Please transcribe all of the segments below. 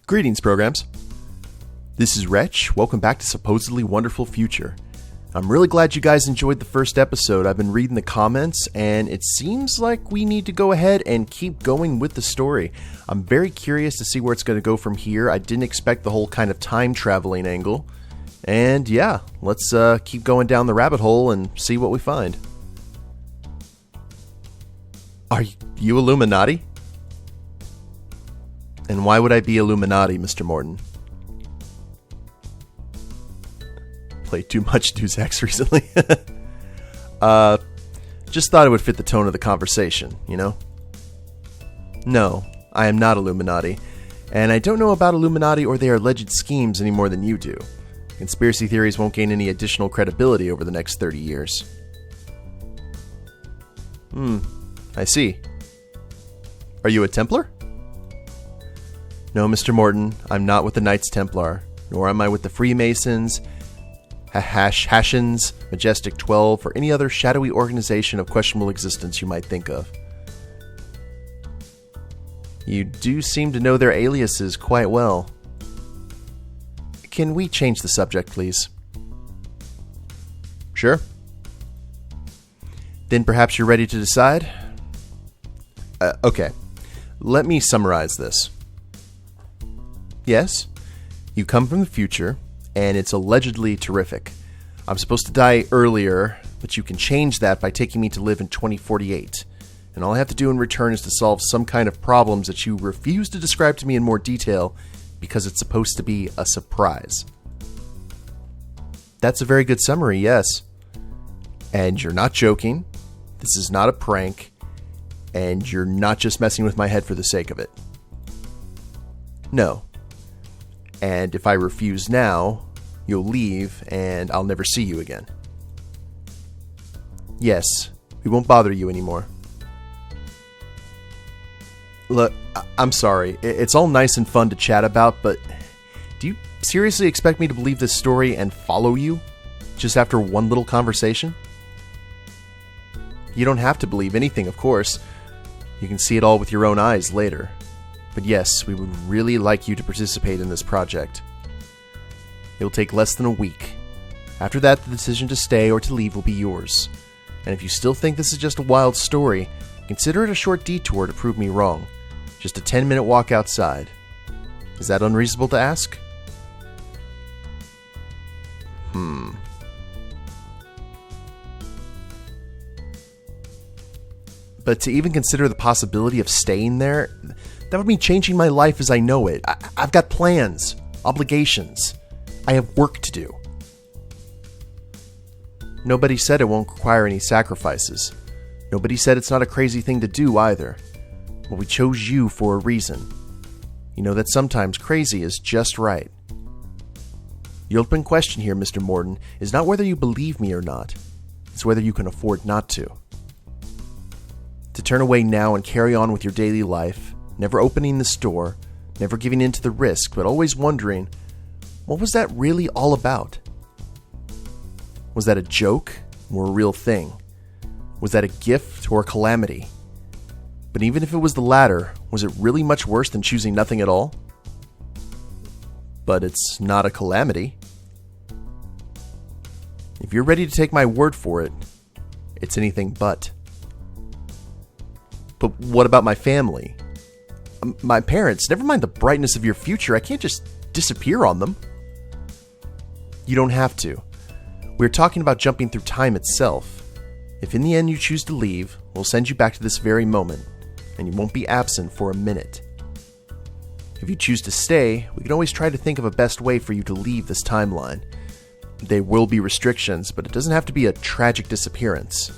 Greetings, programs. This is Wretch. Welcome back to Supposedly Wonderful Future. I'm really glad you guys enjoyed the first episode. I've been reading the comments, and it seems like we need to go ahead and keep going with the story. I'm very curious to see where it's going to go from here. I didn't expect the whole kind of time-traveling angle. And yeah, let's keep going down the rabbit hole and see what we find. Are you Illuminati? And why would I be Illuminati, Mr. Morton? Played too much Deus Ex recently. Just thought it would fit the tone of the conversation, you know? No, I am not Illuminati. And I don't know about Illuminati or their alleged schemes any more than you do. Conspiracy theories won't gain any additional credibility over the next 30 years. I see. Are you a Templar? No, Mr. Morton, I'm not with the Knights Templar, nor am I with the Freemasons, Hashins, Majestic 12, or any other shadowy organization of questionable existence you might think of. You do seem to know their aliases quite well. Can we change the subject, please? Sure. Then perhaps you're ready to decide? Okay. Let me summarize this. Yes, you come from the future, and it's allegedly terrific. I'm supposed to die earlier, but you can change that by taking me to live in 2048. And all I have to do in return is to solve some kind of problems that you refuse to describe to me in more detail because it's supposed to be a surprise. That's a very good summary, yes. And you're not joking. This is not a prank. And you're not just messing with my head for the sake of it. No. And if I refuse now, you'll leave and I'll never see you again. Yes, we won't bother you anymore. Look, I'm sorry. It's all nice and fun to chat about, but do you seriously expect me to believe this story and follow you just after one little conversation? You don't have to believe anything, of course. You can see it all with your own eyes later. But yes, we would really like you to participate in this project. It will take less than a week. After that, the decision to stay or to leave will be yours. And if you still think this is just a wild story, consider it a short detour to prove me wrong. Just a 10-minute walk outside. Is that unreasonable to ask? But to even consider the possibility of staying there, that would mean changing my life as I know it. I've got plans, obligations. I have work to do. Nobody said it won't require any sacrifices. Nobody said it's not a crazy thing to do either. But we chose you for a reason. You know that sometimes crazy is just right. The open question here, Mr. Morton, is not whether you believe me or not. It's whether you can afford not to. To turn away now and carry on with your daily life, never opening the store, never giving in to the risk, but always wondering, what was that really all about? Was that a joke or a real thing? Was that a gift or a calamity? But even if it was the latter, was it really much worse than choosing nothing at all? But it's not a calamity. If you're ready to take my word for it, it's anything but. But what about my family? My parents, never mind the brightness of your future, I can't just disappear on them. You don't have to. We're talking about jumping through time itself. If in the end you choose to leave, we'll send you back to this very moment, and you won't be absent for a minute. If you choose to stay, we can always try to think of a best way for you to leave this timeline. There will be restrictions, but it doesn't have to be a tragic disappearance.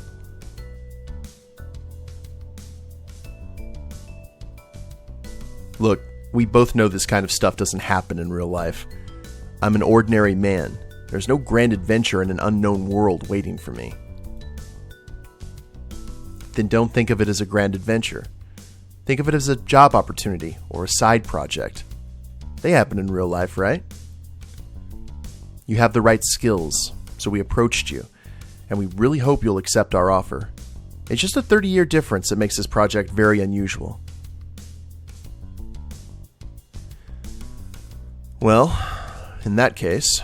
Look, we both know this kind of stuff doesn't happen in real life. I'm an ordinary man. There's no grand adventure in an unknown world waiting for me. Then don't think of it as a grand adventure. Think of it as a job opportunity or a side project. They happen in real life, right? You have the right skills, so we approached you, and we really hope you'll accept our offer. It's just a 30-year difference that makes this project very unusual. Well, in that case,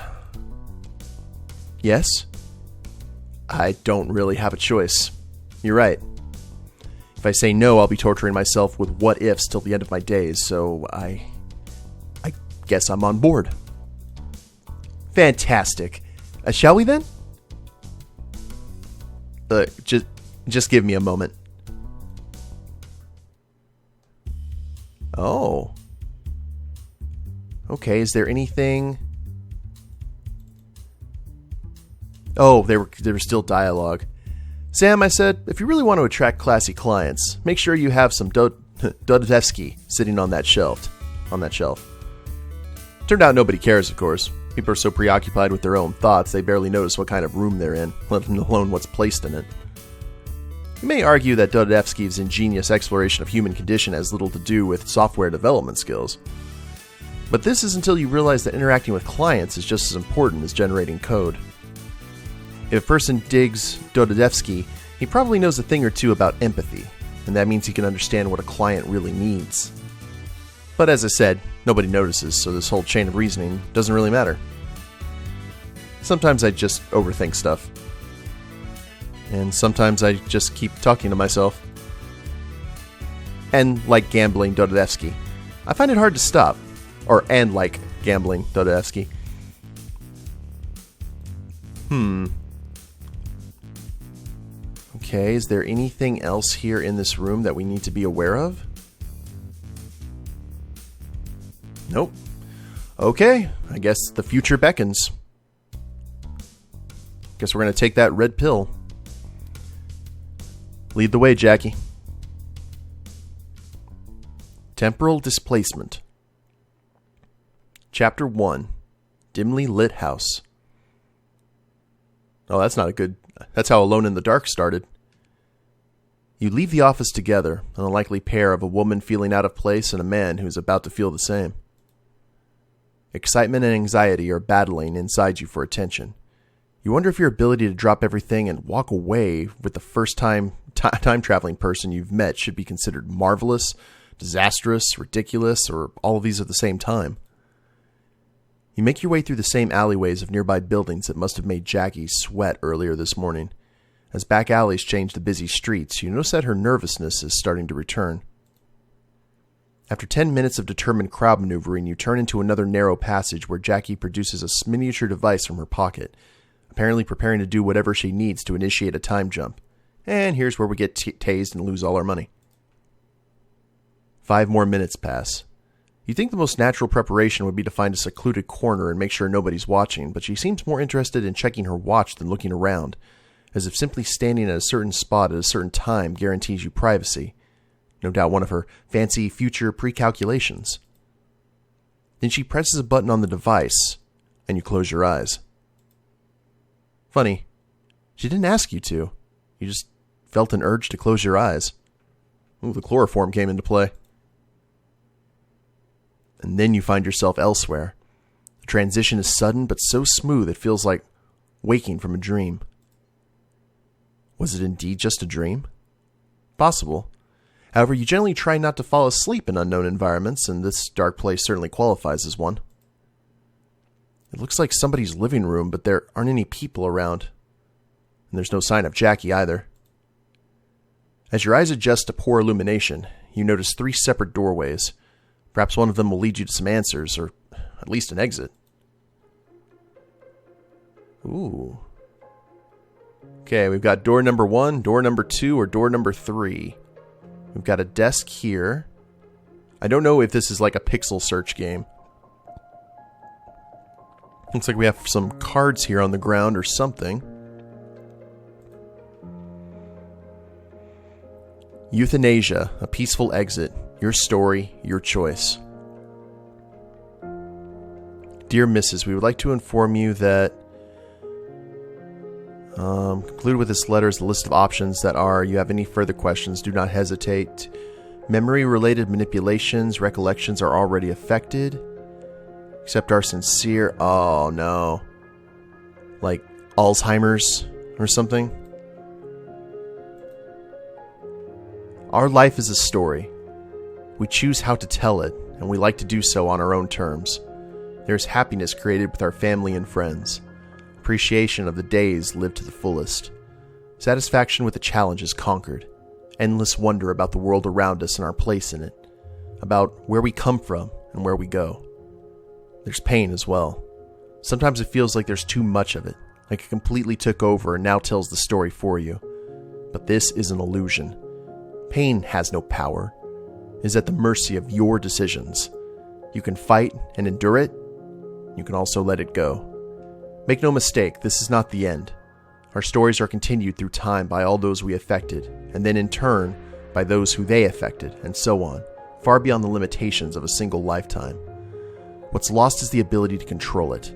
yes, I don't really have a choice. You're right. If I say no, I'll be torturing myself with what-ifs till the end of my days, so I guess I'm on board. Fantastic. Shall we then? Just give me a moment. Oh. Okay, is there anything... Oh, there was still dialogue. Sam, I said, if you really want to attract classy clients, make sure you have some Dostoevsky sitting on that shelf. Turned out nobody cares, of course. People are so preoccupied with their own thoughts, they barely notice what kind of room they're in, let alone what's placed in it. You may argue that Dostoevsky's ingenious exploration of human condition has little to do with software development skills. But this is until you realize that interacting with clients is just as important as generating code. If a person digs Dostoevsky, he probably knows a thing or two about empathy, and that means he can understand what a client really needs. But as I said, nobody notices, so this whole chain of reasoning doesn't really matter. Sometimes I just overthink stuff. And sometimes I just keep talking to myself. And like gambling Dostoevsky, I find it hard to stop. And like gambling Dostoevsky. Okay, is there anything else here in this room that we need to be aware of? Nope. Okay, I guess the future beckons. Guess we're going to take that red pill. Lead the way, Jackie. Temporal Displacement. Chapter 1. Dimly Lit House. Oh, that's how Alone in the Dark started. You leave the office together, an unlikely pair of a woman feeling out of place and a man who's about to feel the same. Excitement and anxiety are battling inside you for attention. You wonder if your ability to drop everything and walk away with the first time traveling person you've met should be considered marvelous, disastrous, ridiculous, or all of these at the same time. You make your way through the same alleyways of nearby buildings that must have made Jackie sweat earlier this morning. As back alleys change the busy streets, you notice that her nervousness is starting to return. After 10 minutes of determined crowd maneuvering, you turn into another narrow passage where Jackie produces a miniature device from her pocket, apparently preparing to do whatever she needs to initiate a time jump. And here's where we get tased and lose all our money. 5 more minutes pass. You think the most natural preparation would be to find a secluded corner and make sure nobody's watching, but she seems more interested in checking her watch than looking around, as if simply standing at a certain spot at a certain time guarantees you privacy. No doubt one of her fancy future pre-calculations. Then she presses a button on the device, and you close your eyes. Funny, she didn't ask you to. You just felt an urge to close your eyes. Ooh, the chloroform came into play. And then you find yourself elsewhere. The transition is sudden but so smooth it feels like waking from a dream. Was it indeed just a dream? Possible. However, you generally try not to fall asleep in unknown environments, and this dark place certainly qualifies as one. It looks like somebody's living room, but there aren't any people around. And there's no sign of Jackie either. As your eyes adjust to poor illumination, you notice 3 separate doorways. Perhaps one of them will lead you to some answers, or at least an exit. Ooh. Okay, we've got door number 1, door number 2, or door number 3. We've got a desk here. I don't know if this is like a pixel search game. Looks like we have some cards here on the ground or something. Euthanasia, a peaceful exit. Your story, your choice. Dear Mrs., we would like to inform you that concluded with this letter is the list of options that are, you have any further questions, do not hesitate. Memory-related manipulations, recollections are already affected. Accept our sincere, oh no. Like Alzheimer's or something. Our life is a story. We choose how to tell it, and we like to do so on our own terms. There's happiness created with our family and friends, appreciation of the days lived to the fullest, satisfaction with the challenges conquered, endless wonder about the world around us and our place in it, about where we come from and where we go. There's pain as well. Sometimes it feels like there's too much of it, like it completely took over and now tells the story for you. But this is an illusion. Pain has no power. It is at the mercy of your decisions. You can fight and endure it. You can also let it go. Make no mistake, this is not the end. Our stories are continued through time by all those we affected, and then in turn by those who they affected, and so on, far beyond the limitations of a single lifetime. What's lost is the ability to control it.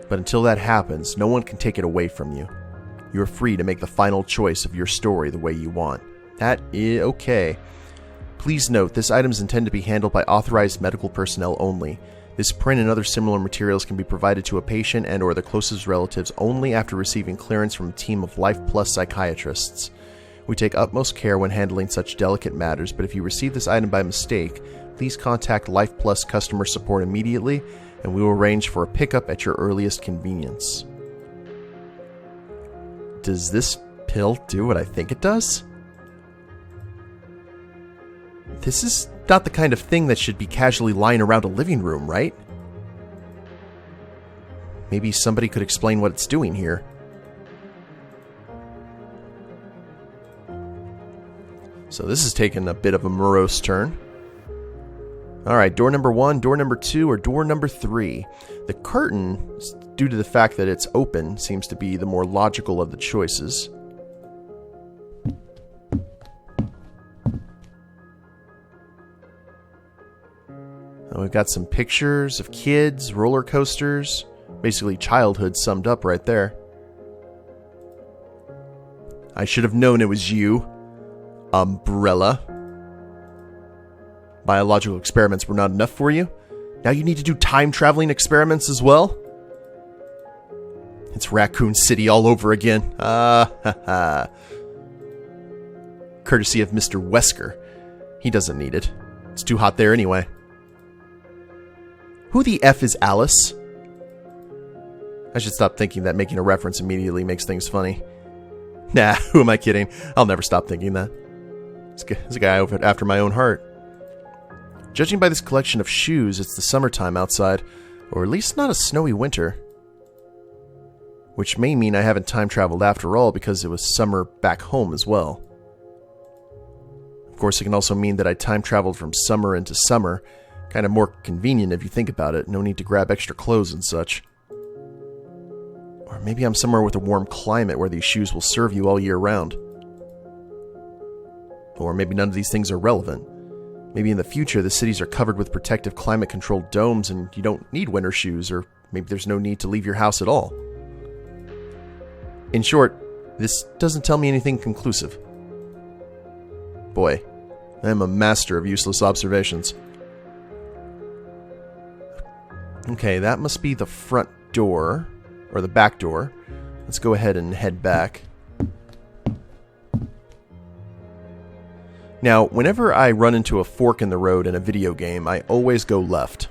But until that happens, no one can take it away from you. You are free to make the final choice of your story the way you want. That is okay. Please note, this item is intended to be handled by authorized medical personnel only. This print and other similar materials can be provided to a patient and or their closest relatives only after receiving clearance from a team of Life Plus psychiatrists. We take utmost care when handling such delicate matters, but if you receive this item by mistake, please contact Life Plus customer support immediately, and we will arrange for a pickup at your earliest convenience. Does this pill do what I think it does? This is not the kind of thing that should be casually lying around a living room, right? Maybe somebody could explain what it's doing here. So this has taken a bit of a morose turn. Alright, door number 1, door number 2, or door number 3. The curtain, due to the fact that it's open, seems to be the more logical of the choices. We've got some pictures of kids, roller coasters, basically childhood summed up right there. I should have known it was you, Umbrella. Biological experiments were not enough for you? Now you need to do time-traveling experiments as well? It's Raccoon City all over again. Courtesy of Mr. Wesker. He doesn't need it. It's too hot there anyway. Who the F is Alice? I should stop thinking that making a reference immediately makes things funny. Nah, who am I kidding? I'll never stop thinking that. It's a guy after my own heart. Judging by this collection of shoes, it's the summertime outside, or at least not a snowy winter. Which may mean I haven't time traveled after all because it was summer back home as well. Of course, it can also mean that I time traveled from summer into summer. Kind of more convenient if you think about it. No need to grab extra clothes and such. Or maybe I'm somewhere with a warm climate where these shoes will serve you all year round. Or maybe none of these things are relevant. Maybe in the future the cities are covered with protective climate-controlled domes and you don't need winter shoes, or maybe there's no need to leave your house at all. In short, this doesn't tell me anything conclusive. Boy, I am a master of useless observations. Okay, that must be the front door, or the back door. Let's go ahead and head back. Now, whenever I run into a fork in the road in a video game, I always go left.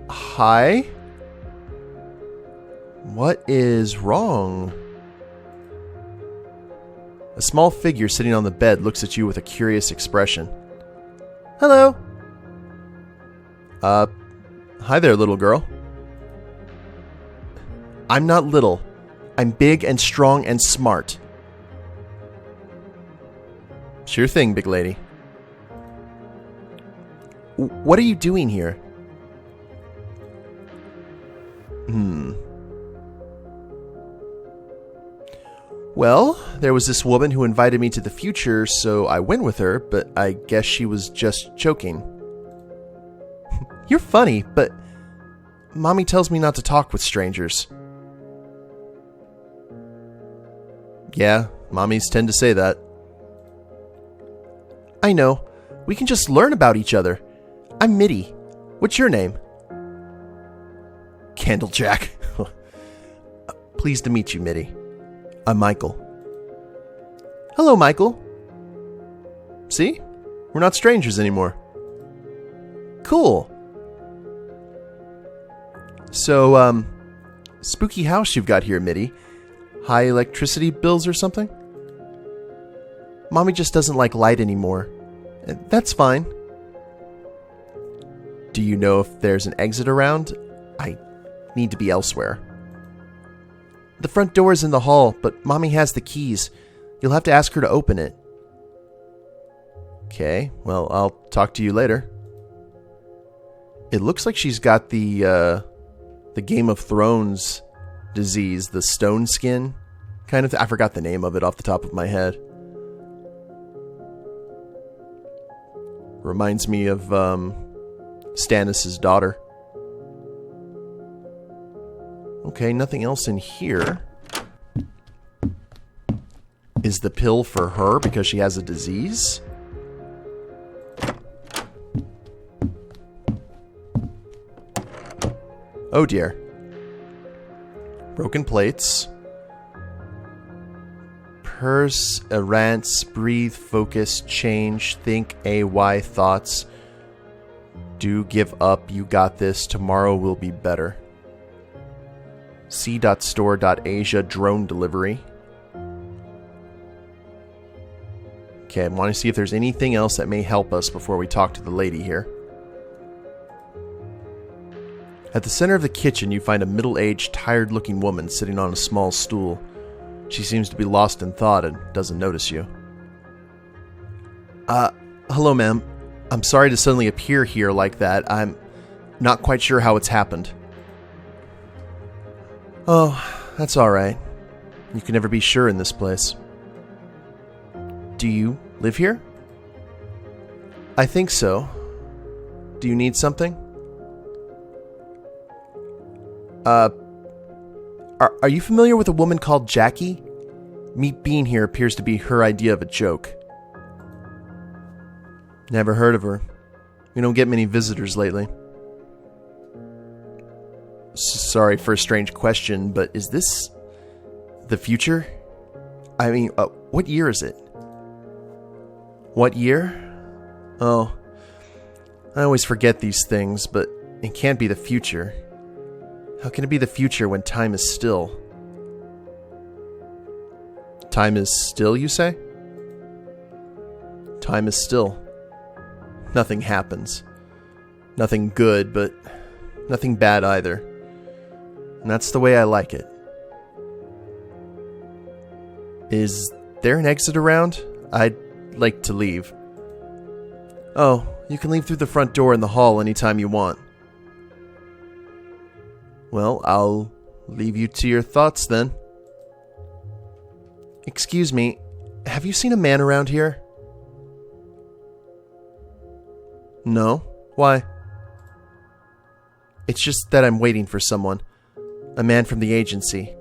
Hi? What is wrong? A small figure sitting on the bed looks at you with a curious expression. Hello. Hi there, little girl. I'm not little. I'm big and strong and smart. Sure thing, big lady. What are you doing here? Well, there was this woman who invited me to the future, so I went with her, but I guess she was just joking. You're funny, but Mommy tells me not to talk with strangers. Yeah, mommies tend to say that. I know. We can just learn about each other. I'm Mitty. What's your name? Candlejack. Pleased to meet you, Mitty. I'm Michael. Hello, Michael. See? We're not strangers anymore. Cool. So, spooky house you've got here, Mitty. High electricity bills or something? Mommy just doesn't like light anymore. That's fine. Do you know if there's an exit around? I need to be elsewhere. The front door is in the hall, but Mommy has the keys. You'll have to ask her to open it. Okay, well, I'll talk to you later. It looks like she's got the Game of Thrones disease, the stone skin kind of I forgot the name of it off the top of my head. Reminds me of Stannis' daughter. Okay, nothing else in here. Is the pill for her because she has a disease? Oh dear. Broken plates. Purse, errants, breathe, focus, change, think, AY, thoughts. Do give up, you got this, tomorrow will be better. C.store.asia, drone delivery. Okay, I want to see if there's anything else that may help us before we talk to the lady here. At the center of the kitchen, you find a middle-aged, tired-looking woman sitting on a small stool. She seems to be lost in thought and doesn't notice you. Hello, ma'am. I'm sorry to suddenly appear here like that. I'm not quite sure how it's happened. Oh, that's alright. You can never be sure in this place. Do you live here? I think so. Do you need something? Are you familiar with a woman called Jackie? Me being here appears to be her idea of a joke. Never heard of her. We don't get many visitors lately. Sorry for a strange question, but is this the future? I mean, what year is it? What year? Oh, I always forget these things, but it can't be the future. How can it be the future when time is still? Time is still, you say? Time is still. Nothing happens. Nothing good, but nothing bad either. And that's the way I like it. Is there an exit around? I'd like to leave. Oh, you can leave through the front door in the hall anytime you want. Well, I'll leave you to your thoughts then. Excuse me, have you seen a man around here? No? Why? It's just that I'm waiting for someone. A man from the agency.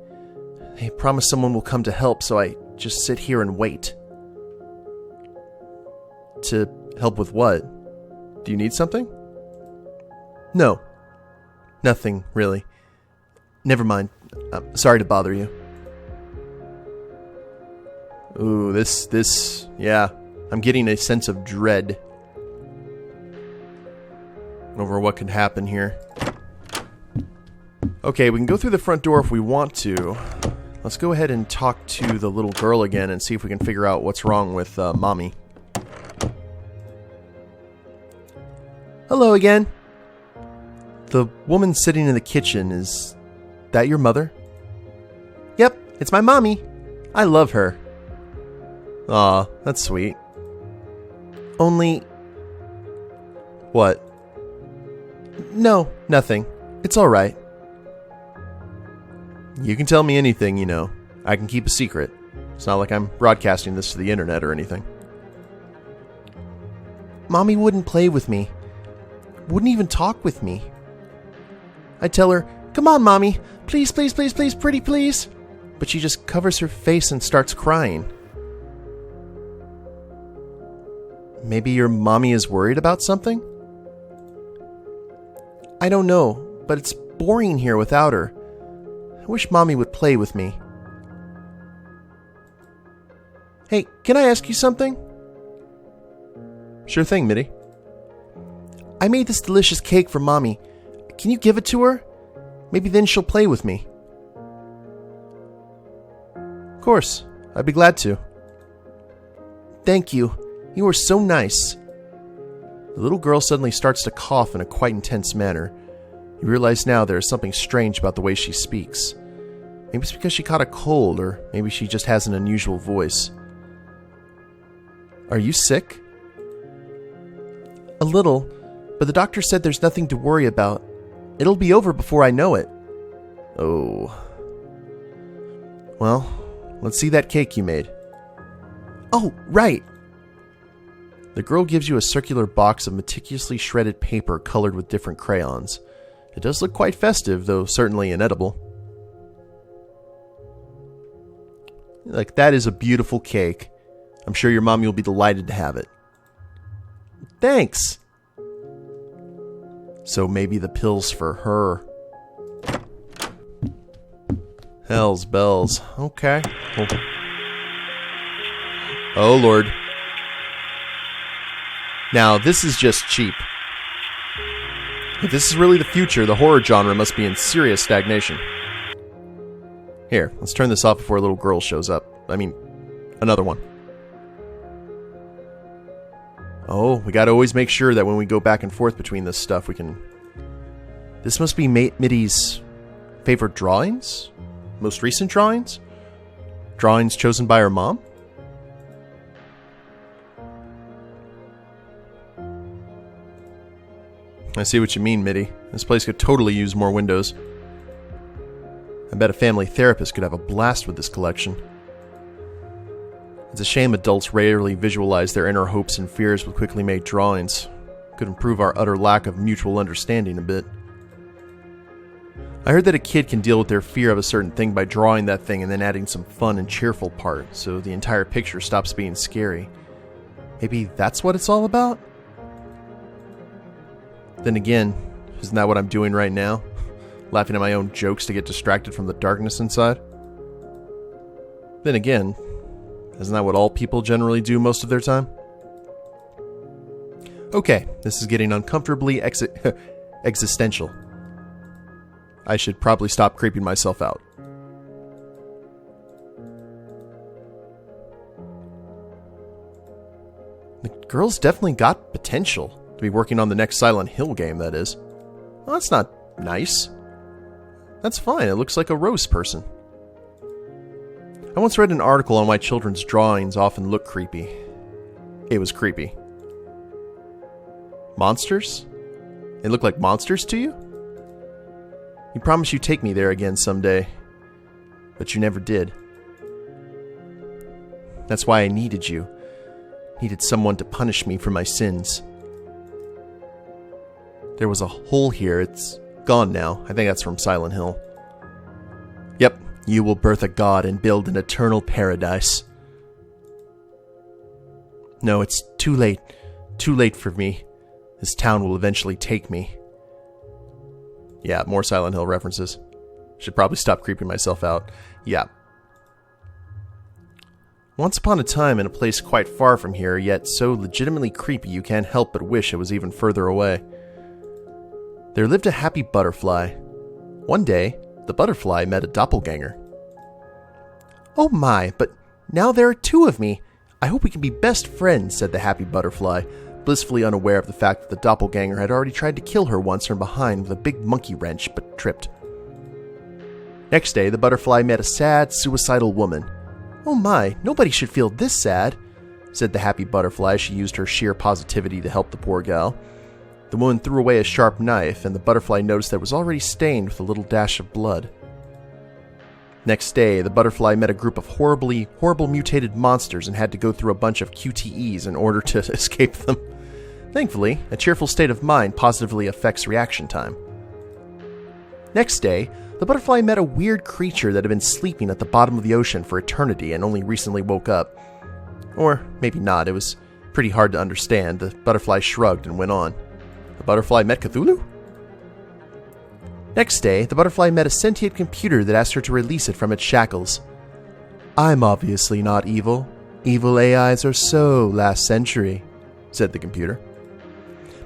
They promise someone will come to help, so I just sit here and wait. To help with what? Do you need something? No. Nothing, really. Never mind. I'm sorry to bother you. Ooh, yeah. I'm getting a sense of dread over what could happen here. Okay, we can go through the front door if we want to. Let's go ahead and talk to the little girl again and see if we can figure out what's wrong with Mommy. Hello again. The woman sitting in the kitchen, is that your mother? Yep, it's my mommy. I love her. Aw, that's sweet. Only... What? No, nothing. It's alright. You can tell me anything, you know. I can keep a secret. It's not like I'm broadcasting this to the internet or anything. Mommy wouldn't play with me. Wouldn't even talk with me. I tell her, come on, Mommy. Please, please, please, please, pretty please. But she just covers her face and starts crying. Maybe your mommy is worried about something? I don't know, but it's boring here without her. I wish Mommy would play with me. Hey, can I ask you something? Sure thing, Mitty. I made this delicious cake for Mommy. Can you give it to her? Maybe then she'll play with me. Of course, I'd be glad to. Thank you. You are so nice. The little girl suddenly starts to cough in a quite intense manner. You realize now there is something strange about the way she speaks. Maybe it's because she caught a cold, or maybe she just has an unusual voice. Are you sick? A little, but the doctor said there's nothing to worry about. It'll be over before I know it. Oh. Well, let's see that cake you made. Oh, right. The girl gives you a circular box of meticulously shredded paper colored with different crayons. It does look quite festive, though certainly inedible. Like, that is a beautiful cake. I'm sure your mommy will be delighted to have it. Thanks! So maybe the pill's for her. Hell's bells. Okay. Oh, Lord. Now, this is just cheap. If this is really the future, the horror genre must be in serious stagnation. Here, let's turn this off before a little girl shows up. I mean, another one. Oh, we gotta always make sure that when we go back and forth between this stuff, we can... This must be Mitty's favorite drawings? Most recent drawings? Drawings chosen by her mom? I see what you mean, Mitty. This place could totally use more windows. I bet a family therapist could have a blast with this collection. It's a shame adults rarely visualize their inner hopes and fears with quickly made drawings. Could improve our utter lack of mutual understanding a bit. I heard that a kid can deal with their fear of a certain thing by drawing that thing and then adding some fun and cheerful part, so the entire picture stops being scary. Maybe that's what it's all about? Then again, isn't that what I'm doing right now? Laughing at my own jokes to get distracted from the darkness inside? Then again, isn't that what all people generally do most of their time? Okay, this is getting uncomfortably existential. I should probably stop creeping myself out. The girl's definitely got potential. To be working on the next Silent Hill game, that is. Well, that's not nice. That's fine, it looks like a rose person. I once read an article on why children's drawings often look creepy. It was creepy. Monsters? They look like monsters to you? You promised you'd take me there again someday, but you never did. That's why I needed you. Needed someone to punish me for my sins. There was a hole here. It's gone now. I think that's from Silent Hill. Yep, you will birth a god and build an eternal paradise. No, it's too late. Too late for me. This town will eventually take me. Yeah, more Silent Hill references. Should probably stop creeping myself out. Yeah. Once upon a time in a place quite far from here, yet so legitimately creepy you can't help but wish it was even further away. There lived a happy butterfly. One day, the butterfly met a doppelganger. Oh my, but now there are two of me. I hope we can be best friends, said the happy butterfly, blissfully unaware of the fact that the doppelganger had already tried to kill her once from behind with a big monkey wrench, but tripped. Next day, the butterfly met a sad, suicidal woman. Oh my, nobody should feel this sad, said the happy butterfly as she used her sheer positivity to help the poor gal. The woman threw away a sharp knife, and the butterfly noticed that it was already stained with a little dash of blood. Next day, the butterfly met a group of horrible mutated monsters and had to go through a bunch of QTEs in order to escape them. Thankfully, a cheerful state of mind positively affects reaction time. Next day, the butterfly met a weird creature that had been sleeping at the bottom of the ocean for eternity and only recently woke up. Or maybe not, it was pretty hard to understand. The butterfly shrugged and went on. The butterfly met Cthulhu? Next day, the butterfly met a sentient computer that asked her to release it from its shackles. I'm obviously not evil. Evil AIs are so last century. said the computer.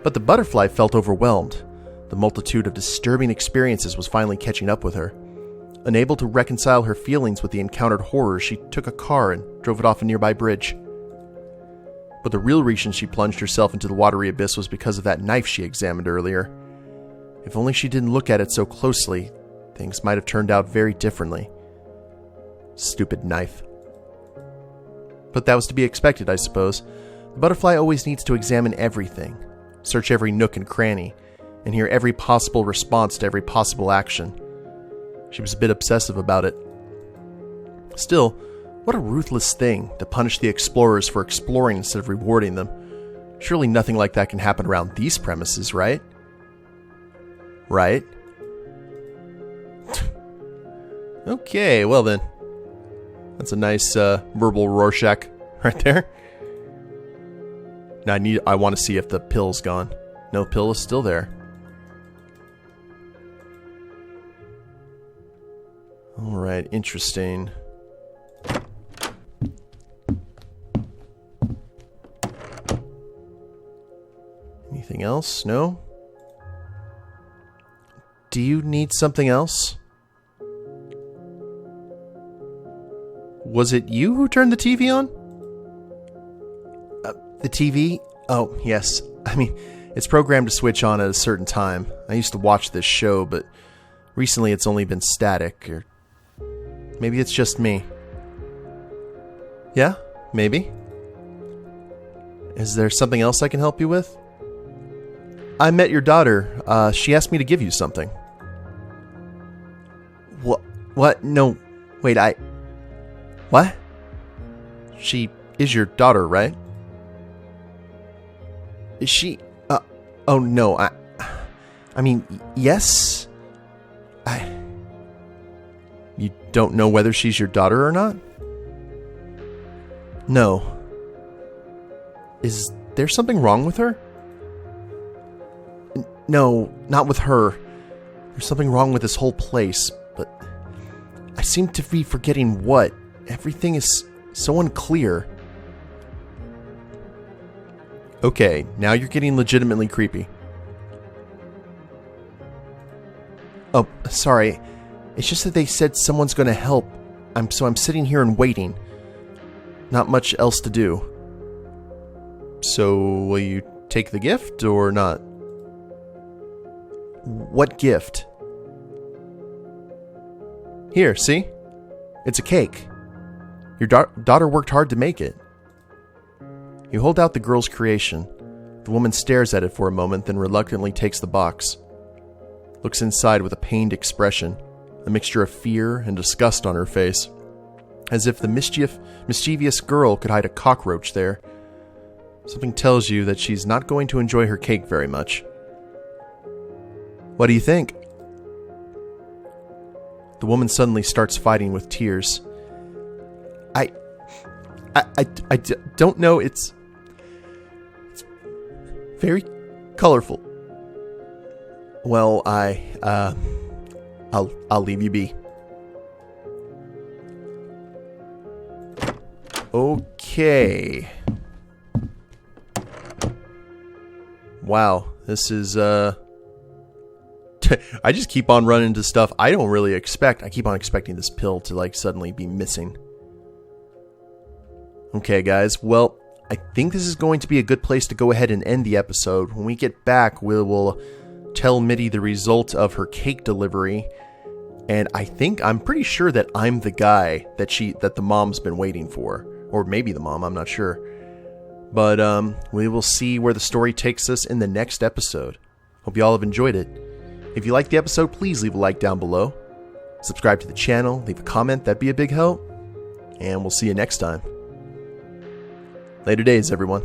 But the butterfly felt overwhelmed. The multitude of disturbing experiences was finally catching up with her. Unable to reconcile her feelings with the encountered horrors, she took a car and drove it off a nearby bridge. But the real reason she plunged herself into the watery abyss was because of that knife she examined earlier. If only she didn't look at it so closely, things might have turned out very differently. Stupid knife. But that was to be expected, I suppose. The butterfly always needs to examine everything, search every nook and cranny, and hear every possible response to every possible action. She was a bit obsessive about it. Still, what a ruthless thing to punish the explorers for exploring instead of rewarding them. Surely nothing like that can happen around these premises, right? Right? Okay, well then. That's a nice verbal Rorschach right there. Now I want to see if the pill's gone. No, pill is still there. Alright, interesting. Anything else? No? Do you need something else? Was it you who turned the TV on? The TV? Oh, yes. I mean, it's programmed to switch on at a certain time. I used to watch this show, but recently it's only been static, or maybe it's just me. Yeah, maybe. Is there something else I can help you with? I met your daughter. She asked me to give you something. What? No. Wait, What? She is your daughter, right? Is she... oh no, I mean, yes? You don't know whether she's your daughter or not? No. Is there something wrong with her? No, not with her. There's something wrong with this whole place, but I seem to be forgetting what. Everything is so unclear. Okay, now you're getting legitimately creepy. Oh, sorry. It's just that they said someone's going to help. So I'm sitting here and waiting. Not much else to do. So, will you take the gift or not? What gift? Here, see? It's a cake. Your daughter worked hard to make it. You hold out the girl's creation. The woman stares at it for a moment, then reluctantly takes the box. Looks inside with a pained expression, a mixture of fear and disgust on her face. As if the mischievous girl could hide a cockroach there. Something tells you that she's not going to enjoy her cake very much. What do you think? The woman suddenly starts fighting with tears. I don't know. It's very colorful. Well, I'll leave you be. Okay. Wow, this is I just keep on running into stuff I don't really expect. I keep on expecting this pill to like suddenly be missing. Okay, guys. Well, I think this is going to be a good place to go ahead and end the episode. When we get back, we'll tell Mitty the result of her cake delivery. And I'm pretty sure that I'm the guy that the mom's been waiting for. Or maybe the mom, I'm not sure. But we will see where the story takes us in the next episode. Hope you all have enjoyed it. If you liked the episode, please leave a like down below. Subscribe to the channel, leave a comment, that'd be a big help. And we'll see you next time. Later days, everyone.